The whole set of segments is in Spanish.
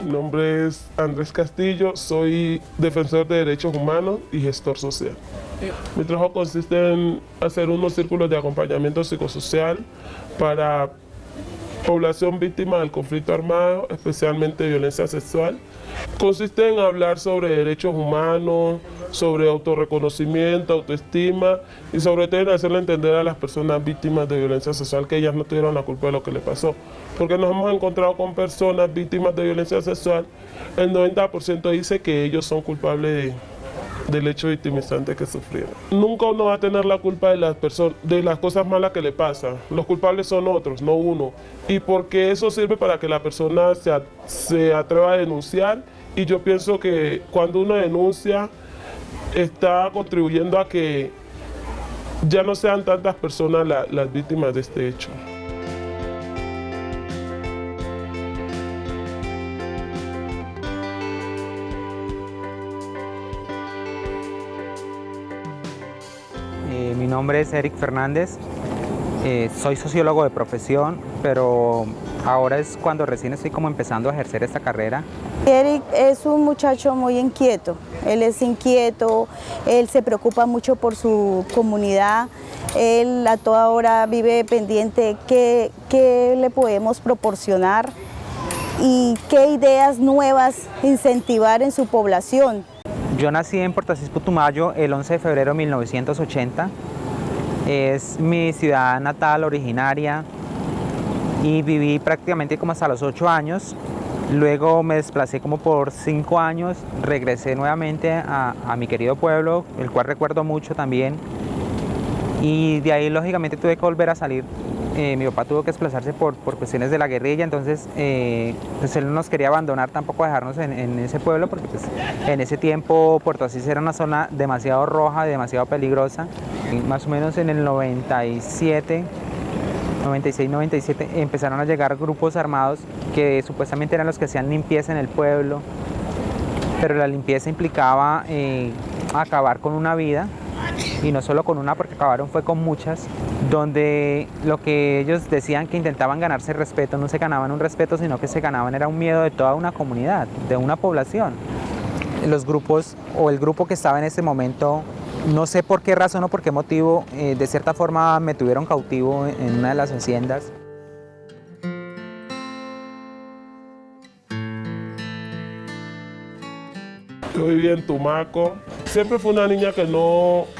Mi nombre es Andrés Castillo, soy defensor de derechos humanos y gestor social. Mi trabajo consiste en hacer unos círculos de acompañamiento psicosocial para población víctima del conflicto armado, especialmente violencia sexual. Consiste en hablar sobre derechos humanos, sobre autorreconocimiento, autoestima y sobre todo en hacerle entender a las personas víctimas de violencia sexual que ellas no tuvieron la culpa de lo que le pasó. Porque nos hemos encontrado con personas víctimas de violencia sexual, el 90% dice que ellos son culpables del hecho victimizante que sufrieron. Nunca uno va a tener la culpa de las cosas malas que le pasan. Los culpables son otros, no uno. Y porque eso sirve para que la persona se atreva a denunciar. Y yo pienso que cuando uno denuncia, está contribuyendo a que ya no sean tantas personas las víctimas de este hecho. Mi nombre es Eric Fernández, soy sociólogo de profesión, pero ahora es cuando recién estoy como empezando a ejercer esta carrera. Eric es un muchacho muy inquieto, él es inquieto, él se preocupa mucho por su comunidad, él a toda hora vive pendiente qué le podemos proporcionar y qué ideas nuevas incentivar en su población. Yo nací en Portacís, Putumayo, el 11 de febrero de 1980. Es mi ciudad natal, originaria, y viví prácticamente como hasta los 8 años. Luego me desplacé como por 5 años, regresé nuevamente a mi querido pueblo, el cual recuerdo mucho también. Y de ahí lógicamente tuve que volver a salir. Mi papá tuvo que desplazarse por cuestiones de la guerrilla, entonces pues él no nos quería abandonar, tampoco dejarnos en ese pueblo, porque pues, en ese tiempo Puerto Asís era una zona demasiado roja, demasiado peligrosa. Y más o menos en el 96, 97 empezaron a llegar grupos armados que supuestamente eran los que hacían limpieza en el pueblo, pero la limpieza implicaba acabar con una vida, y no solo con una, porque acabaron fue con muchas, donde lo que ellos decían que intentaban ganarse respeto, no se ganaban un respeto, sino que se ganaban era un miedo de toda una comunidad, de una población. Los grupos o el grupo que estaba en ese momento, no sé por qué razón o por qué motivo, de cierta forma me tuvieron cautivo en una de las haciendas. Yo viví en Tumaco. Siempre fue una niña que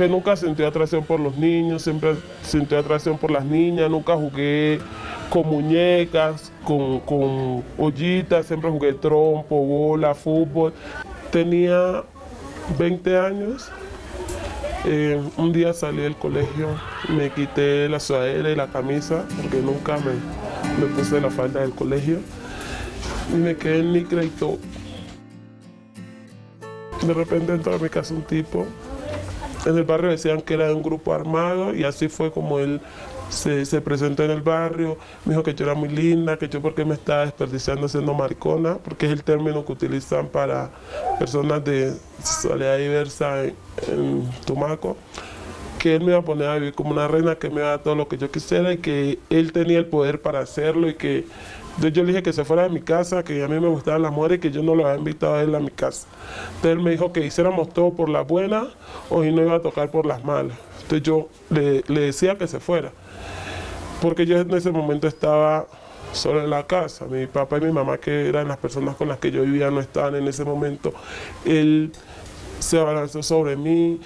nunca sintió atracción por los niños, siempre sintió atracción por las niñas, nunca jugué con muñecas, con ollitas, siempre jugué trompo, bola, fútbol. Tenía 20 años, un día salí del colegio, me quité la sudadera y la camisa, porque nunca me puse la falda del colegio, y me quedé en licra y todo. De repente entró a mi casa un tipo. En el barrio decían que era de un grupo armado y así fue como él se presentó en el barrio. Me dijo que yo era muy linda, que yo porque me estaba desperdiciando siendo maricona, porque es el término que utilizan para personas de sexualidad diversa en Tumaco. Que él me iba a poner a vivir como una reina, que me iba a dar todo lo que yo quisiera y que él tenía el poder para hacerlo y que entonces yo le dije que se fuera de mi casa, que a mí me gustaban las mujeres y que yo no lo había invitado a él a mi casa. Entonces él me dijo que hiciéramos todo por las buenas o y no iba a tocar por las malas. Entonces yo le decía que se fuera, porque yo en ese momento estaba solo en la casa. Mi papá y mi mamá, que eran las personas con las que yo vivía, no estaban en ese momento. Él se abalanzó sobre mí,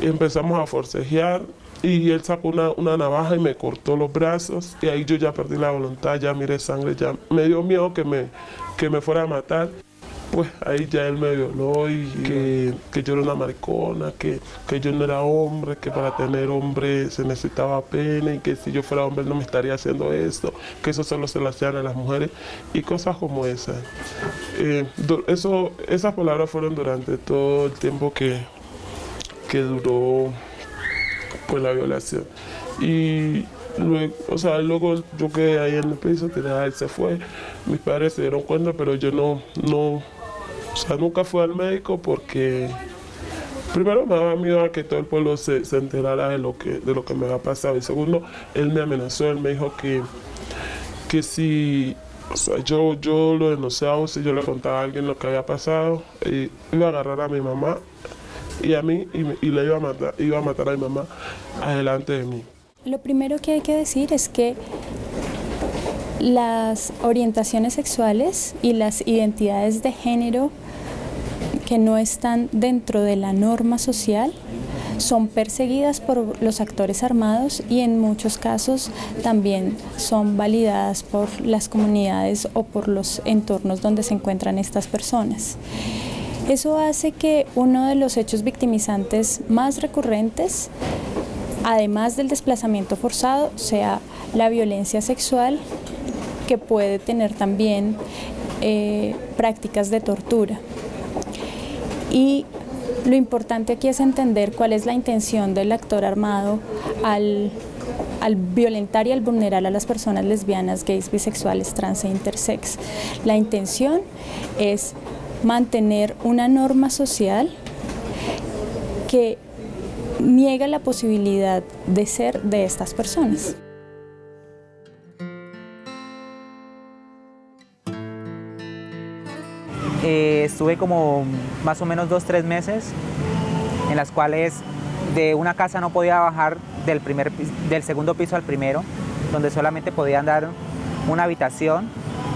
empezamos a forcejear. Y él sacó una navaja y me cortó los brazos y ahí yo ya perdí la voluntad, ya miré sangre, ya me dio miedo que me fuera a matar. Pues ahí ya él me violó y que yo era una maricona, que yo no era hombre, que para tener hombre se necesitaba pene y que si yo fuera hombre él no me estaría haciendo esto, que eso solo se lo hacían a las mujeres y cosas como esas. Esas palabras fueron durante todo el tiempo que duró pues la violación. Y luego yo quedé ahí en el piso, tirada, él se fue, mis padres se dieron cuenta, pero yo nunca fui al médico porque primero me daba miedo a que todo el pueblo se enterara de lo que me había pasado, y segundo, él me amenazó, él me dijo que si O sea, yo lo denunciaba, si yo le contaba a alguien lo que había pasado, y iba a agarrar a mi mamá y a mí y le iba a matar a mi mamá adelante de mí. Lo primero que hay que decir es que las orientaciones sexuales y las identidades de género que no están dentro de la norma social son perseguidas por los actores armados y en muchos casos también son validadas por las comunidades o por los entornos donde se encuentran estas personas. Eso hace que uno de los hechos victimizantes más recurrentes, además del desplazamiento forzado, sea la violencia sexual, que puede tener también prácticas de tortura. Y lo importante aquí es entender cuál es la intención del actor armado al violentar y al vulnerar a las personas lesbianas, gays, bisexuales, trans e intersex. La intención es mantener una norma social que niega la posibilidad de ser de estas personas. Estuve como más o menos 2-3 meses en las cuales de una casa no podía bajar del segundo piso al primero, donde solamente podía andar una habitación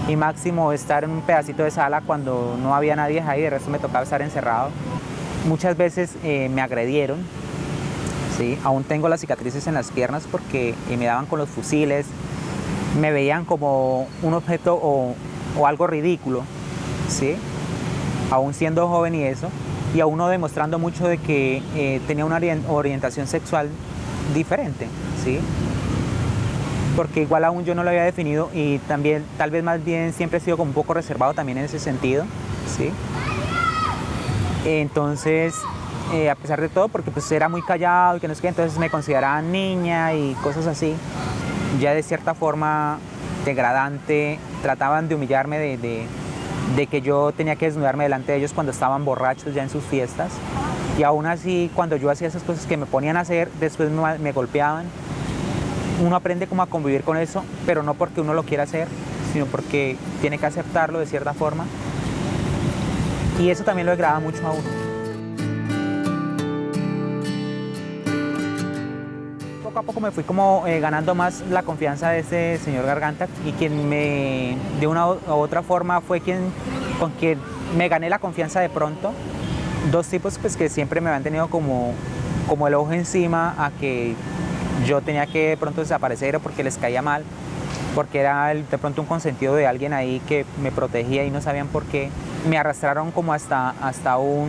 y máximo estar en un pedacito de sala cuando no había nadie ahí, de resto me tocaba estar encerrado. Muchas veces me agredieron, ¿sí? Aún tengo las cicatrices en las piernas porque me daban con los fusiles, me veían como un objeto o algo ridículo, ¿sí? Aún siendo joven y eso, y aún no demostrando mucho de que tenía una orientación sexual diferente, ¿sí? Porque igual aún yo no lo había definido y también, tal vez más bien siempre he sido como un poco reservado también en ese sentido, ¿sí? Entonces, a pesar de todo, porque pues era muy callado y que no sé qué, entonces me consideraban niña y cosas así, ya de cierta forma degradante, trataban de humillarme de que yo tenía que desnudarme delante de ellos cuando estaban borrachos ya en sus fiestas, y aún así cuando yo hacía esas cosas que me ponían a hacer, después me golpeaban. Uno aprende como a convivir con eso, pero no porque uno lo quiera hacer, sino porque tiene que aceptarlo de cierta forma, y eso también lo degrada mucho a uno. Poco a poco me fui como ganando más la confianza de este señor Garganta, y quien de una u otra forma fue con quien me gané la confianza de pronto. Dos tipos pues, que siempre me habían tenido como el ojo encima a que yo tenía que de pronto desaparecer o porque les caía mal, porque era de pronto un consentido de alguien ahí que me protegía y no sabían por qué. Me arrastraron como hasta un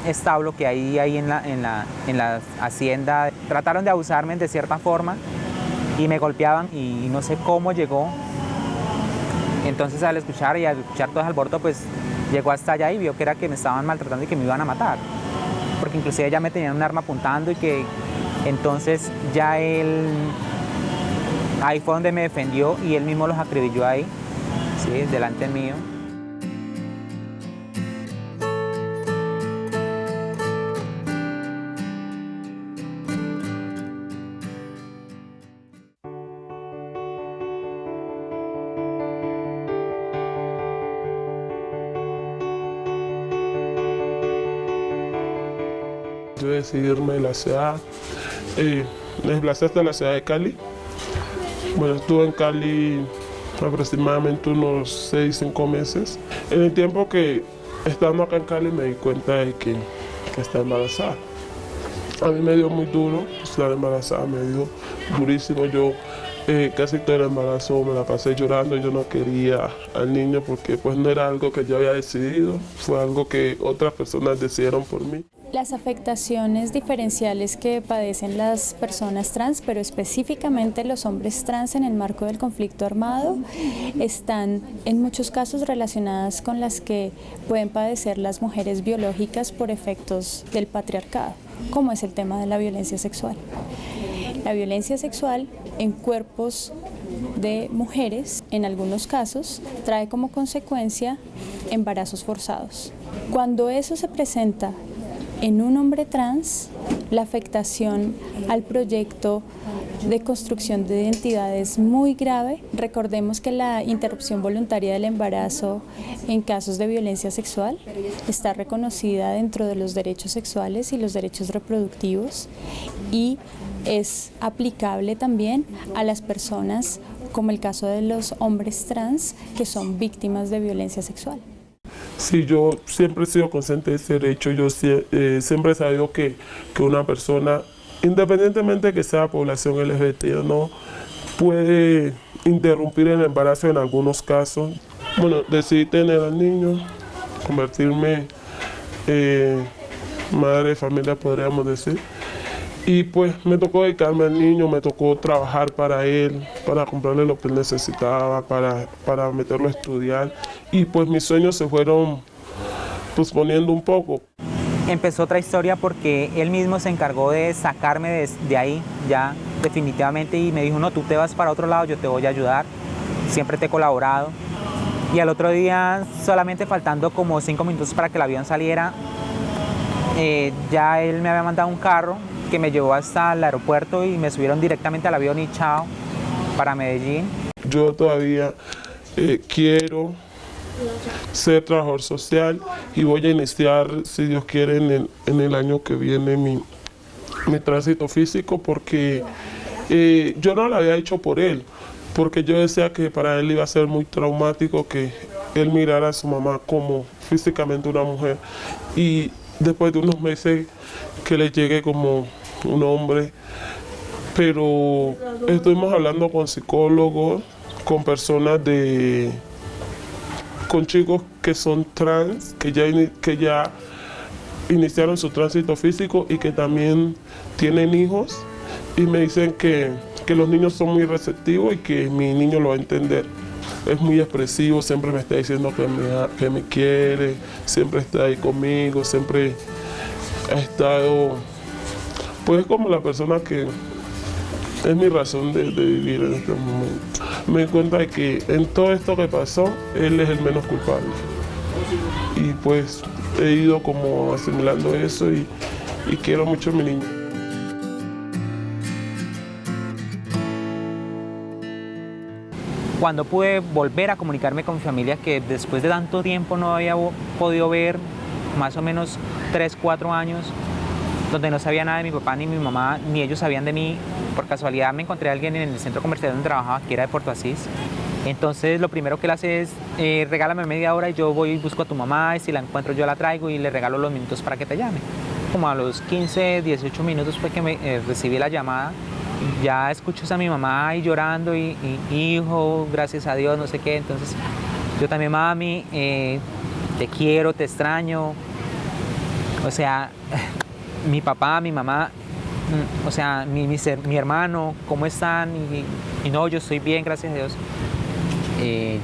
establo que hay ahí en la hacienda. Trataron de abusarme de cierta forma y me golpeaban y no sé cómo llegó. Entonces al escuchar todo el alboroto, pues llegó hasta allá y vio que era que me estaban maltratando y que me iban a matar. Porque inclusive ya me tenían un arma apuntando y que entonces ya él, ahí fue donde me defendió y él mismo los acribilló ahí, ¿sí? Delante mío. Yo decidí irme de la ciudad, me desplacé hasta la ciudad de Cali. Bueno, estuve en Cali aproximadamente unos 6-5 meses. En el tiempo que estando acá en Cali me di cuenta de que estaba embarazada. A mí me dio muy duro estar embarazada, me dio durísimo. Yo casi todo el embarazo me la pasé llorando. Yo no quería al niño porque pues no era algo que yo había decidido, fue algo que otras personas decidieron por mí. Las afectaciones diferenciales que padecen las personas trans, pero específicamente los hombres trans en el marco del conflicto armado, están en muchos casos relacionadas con las que pueden padecer las mujeres biológicas por efectos del patriarcado, como es el tema de la violencia sexual. La violencia sexual en cuerpos de mujeres, en algunos casos, trae como consecuencia embarazos forzados. Cuando eso se presenta en un hombre trans, la afectación al proyecto de construcción de identidad es muy grave. Recordemos que la interrupción voluntaria del embarazo en casos de violencia sexual está reconocida dentro de los derechos sexuales y los derechos reproductivos y es aplicable también a las personas, como el caso de los hombres trans que son víctimas de violencia sexual. Sí, yo siempre he sido consciente de ese derecho. Yo siempre he sabido que una persona, independientemente de que sea población LGBT o no, puede interrumpir el embarazo en algunos casos. Bueno, decidí tener al niño, convertirme madre de familia, podríamos decir. Y pues me tocó dedicarme al niño, me tocó trabajar para él, para comprarle lo que él necesitaba, para meterlo a estudiar. Y pues mis sueños se fueron posponiendo un poco. Empezó otra historia porque él mismo se encargó de sacarme de ahí ya definitivamente y me dijo, no, tú te vas para otro lado, yo te voy a ayudar, siempre te he colaborado. Y al otro día, solamente faltando como 5 minutos para que el avión saliera, ya él me había mandado un carro que me llevó hasta el aeropuerto y me subieron directamente al avión y chao, para Medellín. Yo todavía quiero ser trabajador social y voy a iniciar, si Dios quiere, en el año que viene mi tránsito físico, porque yo no lo había hecho por él, porque yo decía que para él iba a ser muy traumático que él mirara a su mamá como físicamente una mujer, y después de unos meses que le llegue como un hombre. Pero estuvimos hablando con psicólogos, con personas con chicos que son trans, que ya iniciaron su tránsito físico y que también tienen hijos, y me dicen que los niños son muy receptivos y que mi niño lo va a entender. Es muy expresivo, siempre me está diciendo que me quiere, siempre está ahí conmigo, siempre ha estado, pues como la persona que es mi razón de vivir en este momento. Me di cuenta de que en todo esto que pasó, él es el menos culpable. Y pues he ido como asimilando eso y quiero mucho a mi niño. Cuando pude volver a comunicarme con mi familia, que después de tanto tiempo no había podido ver, más o menos 3, 4 años, donde no sabía nada de mi papá ni mi mamá, ni ellos sabían de mí. Por casualidad me encontré a alguien en el centro comercial donde trabajaba, que era de Puerto Asís. Entonces lo primero que él hace es, regálame media hora y yo voy y busco a tu mamá, y si la encuentro yo la traigo y le regalo los minutos para que te llame. Como a los 15, 18 minutos fue que recibí la llamada. Ya escucho a mi mamá ahí llorando y hijo, gracias a Dios, no sé qué. Entonces yo también, mami, te quiero, te extraño. O sea, mi papá, mi mamá, o sea, mi hermano, ¿cómo están? Y no, yo estoy bien, gracias a Dios.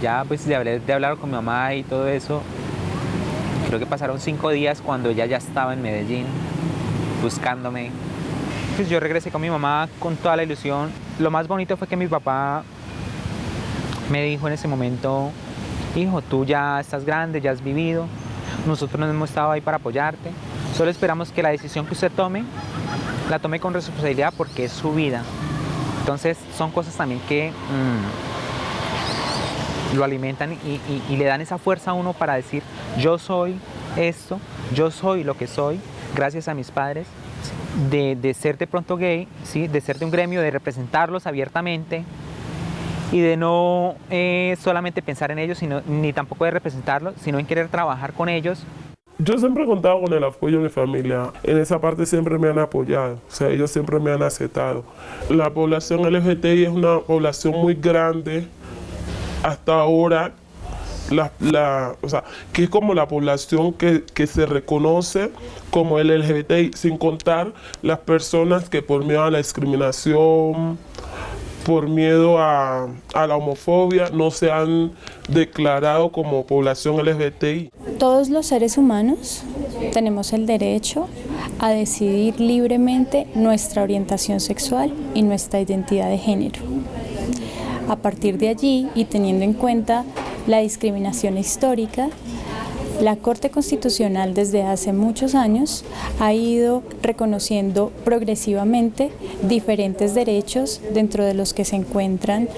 Ya pues de hablar con mi mamá y todo eso, creo que pasaron 5 días cuando ella ya estaba en Medellín buscándome. Pues yo regresé con mi mamá con toda la ilusión. Lo más bonito fue que mi papá me dijo en ese momento, hijo, tú ya estás grande, ya has vivido, nosotros no hemos estado ahí para apoyarte, solo esperamos que la decisión que usted tome, la tome con responsabilidad porque es su vida. Entonces son cosas también que lo alimentan y le dan esa fuerza a uno para decir, yo soy esto, yo soy lo que soy, gracias a mis padres, de ser de pronto gay, ¿sí? De ser de un gremio, de representarlos abiertamente y de no solamente pensar en ellos, ni tampoco de representarlos, sino en querer trabajar con ellos. Yo siempre he contado con el apoyo de mi familia. En esa parte siempre me han apoyado, o sea, ellos siempre me han aceptado. La población LGBTI es una población muy grande hasta ahora, o sea, que es como la población que se reconoce como el LGBTI, sin contar las personas que por miedo a la discriminación, por miedo a la homofobia, no se han declarado como población LGBTI. Todos los seres humanos tenemos el derecho a decidir libremente nuestra orientación sexual y nuestra identidad de género. A partir de allí, y teniendo en cuenta la discriminación histórica, La Corte Constitucional desde hace muchos años ha ido reconociendo progresivamente diferentes derechos, dentro de los que se encuentran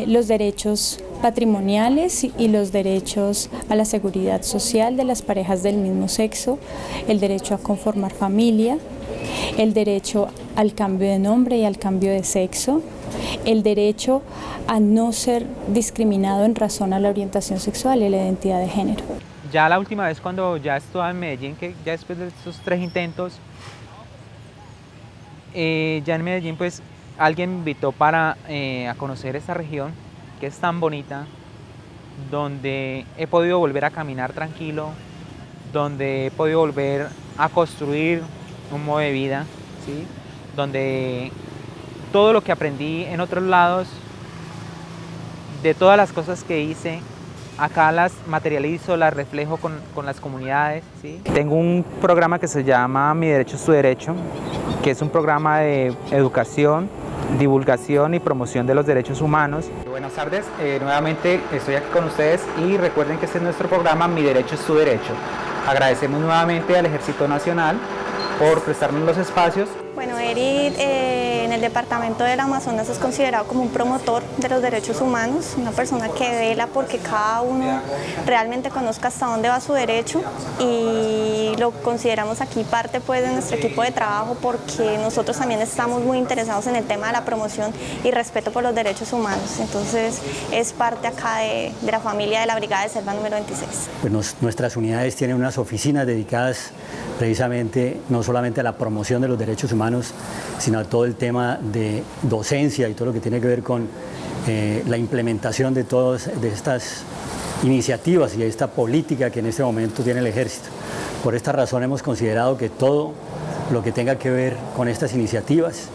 los derechos patrimoniales y los derechos a la seguridad social de las parejas del mismo sexo, el derecho a conformar familia, el derecho al cambio de nombre y al cambio de sexo, el derecho a no ser discriminado en razón a la orientación sexual y la identidad de género. Ya la última vez cuando ya estaba en Medellín, que ya después de estos 3 intentos, ya en Medellín pues alguien me invitó para a conocer esta región que es tan bonita, donde he podido volver a caminar tranquilo, donde he podido volver a construir un modo de vida, ¿sí? Donde todo lo que aprendí en otros lados, de todas las cosas que hice, acá las materializo, las reflejo con las comunidades, ¿sí? Tengo un programa que se llama Mi Derecho es tu Derecho, que es un programa de educación, divulgación y promoción de los derechos humanos. Buenas tardes, nuevamente estoy aquí con ustedes y recuerden que este es nuestro programa Mi Derecho es tu Derecho. Agradecemos nuevamente al Ejército Nacional por prestarnos los espacios. Bueno, Eric en el departamento del Amazonas es considerado como un promotor de los derechos humanos, una persona que vela porque cada uno realmente conozca hasta dónde va su derecho, y lo consideramos aquí parte pues de nuestro equipo de trabajo porque nosotros también estamos muy interesados en el tema de la promoción y respeto por los derechos humanos. Entonces es parte acá de la familia de la Brigada de Selva número 26. Pues nuestras unidades tienen unas oficinas dedicadas precisamente no solamente a la promoción de los derechos humanos, sino a todo el tema de docencia y todo lo que tiene que ver con la implementación de todas estas iniciativas y esta política que en este momento tiene el Ejército. Por esta razón hemos considerado que todo lo que tenga que ver con estas iniciativas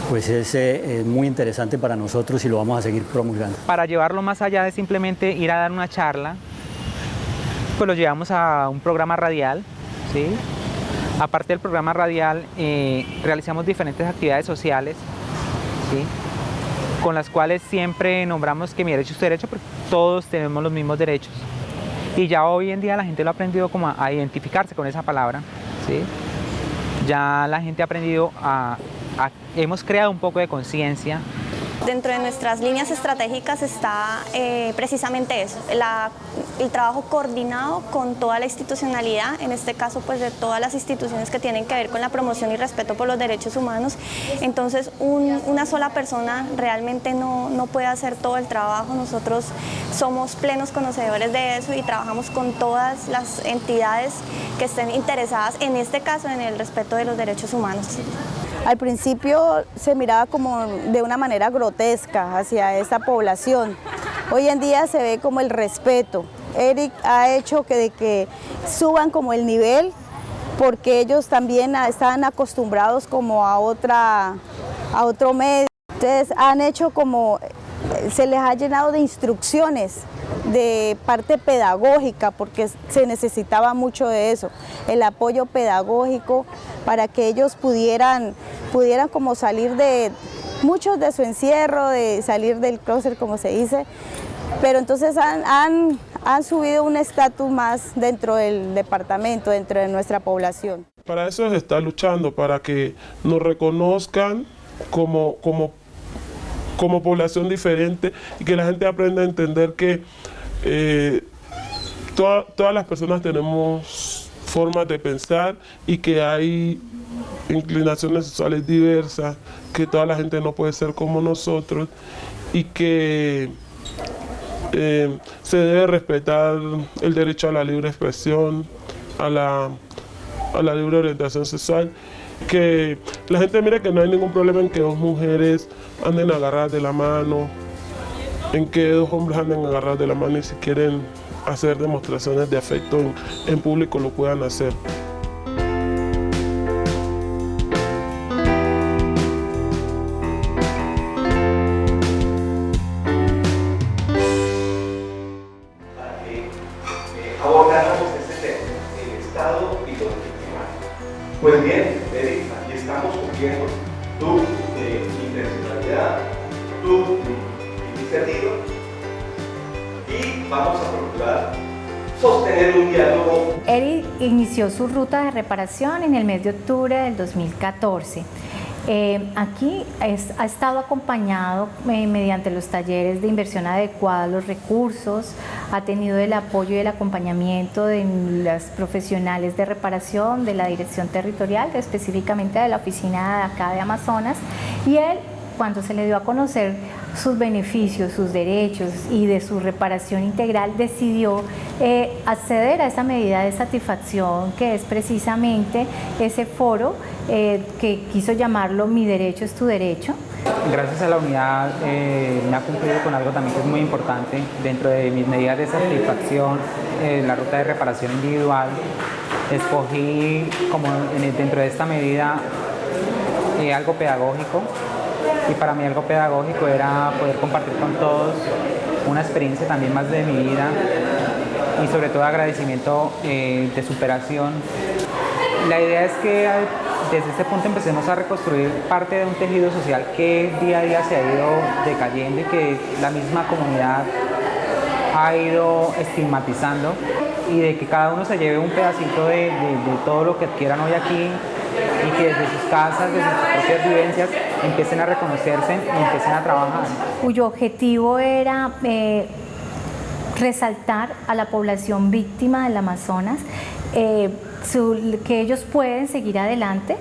pues es muy interesante para nosotros y lo vamos a seguir promulgando. Para llevarlo más allá de simplemente ir a dar una charla, pues lo llevamos a un programa radial, ¿sí? Aparte del programa radial, realizamos diferentes actividades sociales, ¿sí? Con las cuales siempre nombramos que mi derecho es tu derecho, porque todos tenemos los mismos derechos. Y ya hoy en día la gente lo ha aprendido como a identificarse con esa palabra, ¿sí? Ya la gente ha aprendido hemos creado un poco de conciencia. Dentro de nuestras líneas estratégicas está precisamente eso, el trabajo coordinado con toda la institucionalidad, en este caso pues de todas las instituciones que tienen que ver con la promoción y respeto por los derechos humanos. Entonces una sola persona realmente no puede hacer todo el trabajo. Nosotros somos plenos conocedores de eso y trabajamos con todas las entidades que estén interesadas, en este caso en el respeto de los derechos humanos. Al principio se miraba como de una manera grotesca hacia esta población. Hoy en día se ve como el respeto. Eric ha hecho de que suban como el nivel, porque ellos también estaban acostumbrados como a otro medio. Entonces han hecho como, se les ha llenado de instrucciones, de parte pedagógica, porque se necesitaba mucho de eso, el apoyo pedagógico para que ellos pudieran como salir de muchos de su encierro, de salir del closet como se dice, pero entonces han subido un estatus más dentro del departamento, dentro de nuestra población. Para eso se está luchando, para que nos reconozcan como población diferente y que la gente aprenda a entender que todas las personas tenemos formas de pensar y que hay inclinaciones sexuales diversas, que toda la gente no puede ser como nosotros y que se debe respetar el derecho a la libre expresión, a la libre orientación sexual, que la gente mire que no hay ningún problema en que dos mujeres anden agarradas de la mano, en que dos hombres anden agarrados de la mano y si quieren hacer demostraciones de afecto en público lo puedan hacer. Abordáramos este tema, el Estado y los victimarios. Pues bien, Eric, aquí estamos cumpliendo tu intencionalidad, tu iniciativa y vamos a procurar sostener un diálogo. Eri inició su ruta de reparación en el mes de octubre del 2014. Aquí ha estado acompañado mediante los talleres de inversión adecuada a los recursos, ha tenido el apoyo y el acompañamiento de los profesionales de reparación de la Dirección Territorial, específicamente de la oficina de acá de Amazonas, y él, cuando se le dio a conocer sus beneficios, sus derechos y de su reparación integral, decidió acceder a esa medida de satisfacción que es precisamente ese foro que quiso llamarlo Mi Derecho es tu Derecho. Gracias a la unidad me ha cumplido con algo también que es muy importante dentro de mis medidas de satisfacción, la ruta de reparación individual. Escogí como dentro de esta medida algo pedagógico. Y para mí algo pedagógico era poder compartir con todos una experiencia también más de mi vida y sobre todo agradecimiento de superación. La idea es que desde este punto empecemos a reconstruir parte de un tejido social que día a día se ha ido decayendo y que la misma comunidad ha ido estigmatizando, y de que cada uno se lleve un pedacito de todo lo que adquieran hoy aquí, y que desde sus casas, desde sus propias vivencias, empiecen a reconocerse y empiecen a trabajar. Cuyo objetivo era resaltar a la población víctima del Amazonas, que ellos pueden seguir adelante,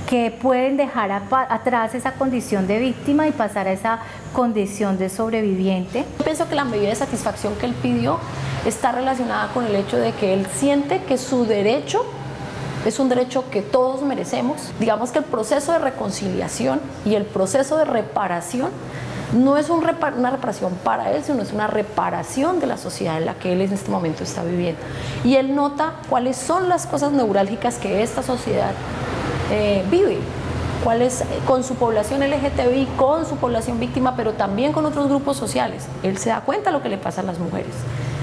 que pueden dejar atrás esa condición de víctima y pasar a esa condición de sobreviviente. Yo pienso que la medida de satisfacción que él pidió está relacionada con el hecho de que él siente que su derecho es un derecho que todos merecemos. Digamos que el proceso de reconciliación y el proceso de reparación no es una reparación para él, sino es una reparación de la sociedad en la que él en este momento está viviendo. Y él nota cuáles son las cosas neurálgicas que esta sociedad vive, cuáles con su población LGTBI, con su población víctima, pero también con otros grupos sociales. Él se da cuenta de lo que le pasa a las mujeres.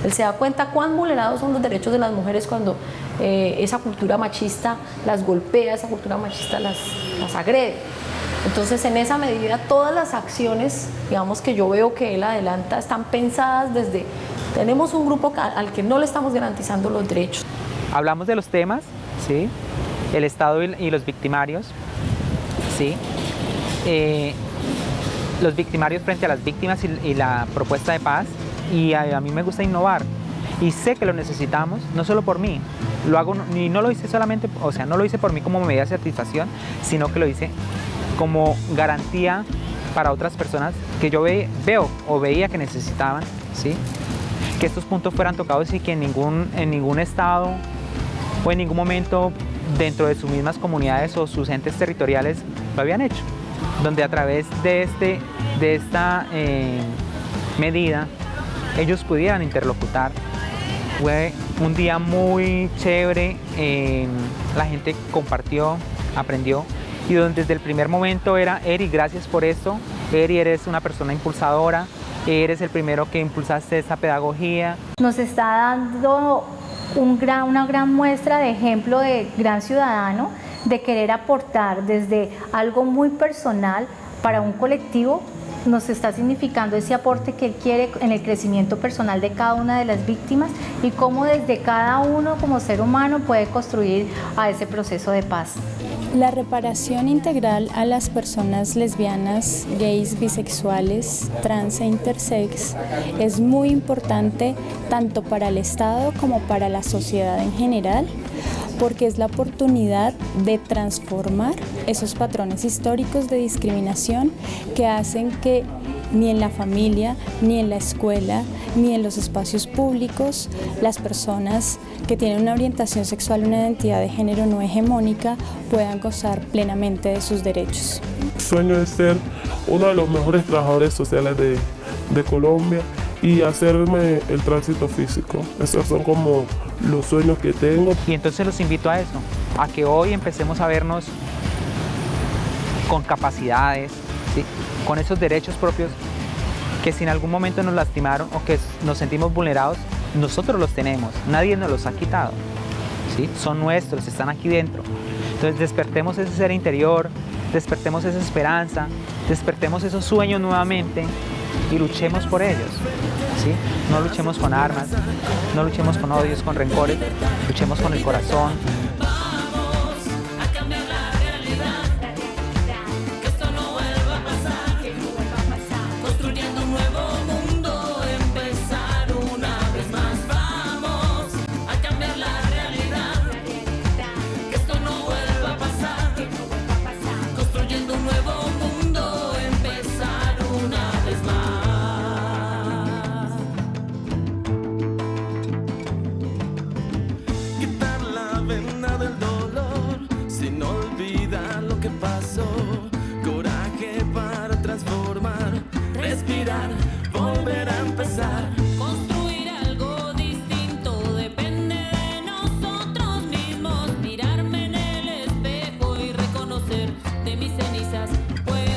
Él se da cuenta cuán vulnerados son los derechos de las mujeres cuando esa cultura machista las golpea, esa cultura machista las agrede. Entonces, en esa medida, todas las acciones, digamos, que yo veo que él adelanta, están pensadas desde, tenemos un grupo al que no le estamos garantizando los derechos. Hablamos de los temas, ¿sí? El Estado y los victimarios, ¿sí? Los victimarios frente a las víctimas y la propuesta de paz. Y a mí me gusta innovar y sé que lo necesitamos, no solo por mí, lo hago y no lo hice solamente, o sea, no lo hice por mí como medida de satisfacción, sino que lo hice como garantía para otras personas que yo veía que necesitaban, ¿sí? Que estos puntos fueran tocados y que en ningún estado o en ningún momento dentro de sus mismas comunidades o sus entes territoriales lo habían hecho, donde a través de esta medida ellos pudieran interlocutar. Fue un día muy chévere, la gente compartió, aprendió, y donde desde el primer momento era: Eri, gracias por esto, Eri, eres una persona impulsadora, eres el primero que impulsaste esta pedagogía. Nos está dando una gran muestra de ejemplo de gran ciudadano, de querer aportar desde algo muy personal para un colectivo. Nos está significando ese aporte que él quiere en el crecimiento personal de cada una de las víctimas y cómo desde cada uno como ser humano puede construir a ese proceso de paz. La reparación integral a las personas lesbianas, gays, bisexuales, trans e intersex es muy importante tanto para el Estado como para la sociedad en general, porque es la oportunidad de transformar esos patrones históricos de discriminación que hacen que ni en la familia, ni en la escuela, ni en los espacios públicos, las personas que tienen una orientación sexual, una identidad de género no hegemónica, puedan gozar plenamente de sus derechos. Mi sueño es ser uno de los mejores trabajadores sociales de Colombia y hacerme el tránsito físico. Esos son como los sueños que tengo. Y entonces los invito a eso, a que hoy empecemos a vernos con capacidades, ¿sí? Con esos derechos propios que si en algún momento nos lastimaron o que nos sentimos vulnerados, nosotros los tenemos, nadie nos los ha quitado, ¿sí? Son nuestros, están aquí dentro. Entonces despertemos ese ser interior, despertemos esa esperanza, despertemos esos sueños nuevamente y luchemos por ellos, ¿sí? No luchemos con armas, no luchemos con odios, con rencores, luchemos con el corazón. Volver a empezar, construir algo distinto, depende de nosotros mismos, mirarme en el espejo y reconocer de mis cenizas puedo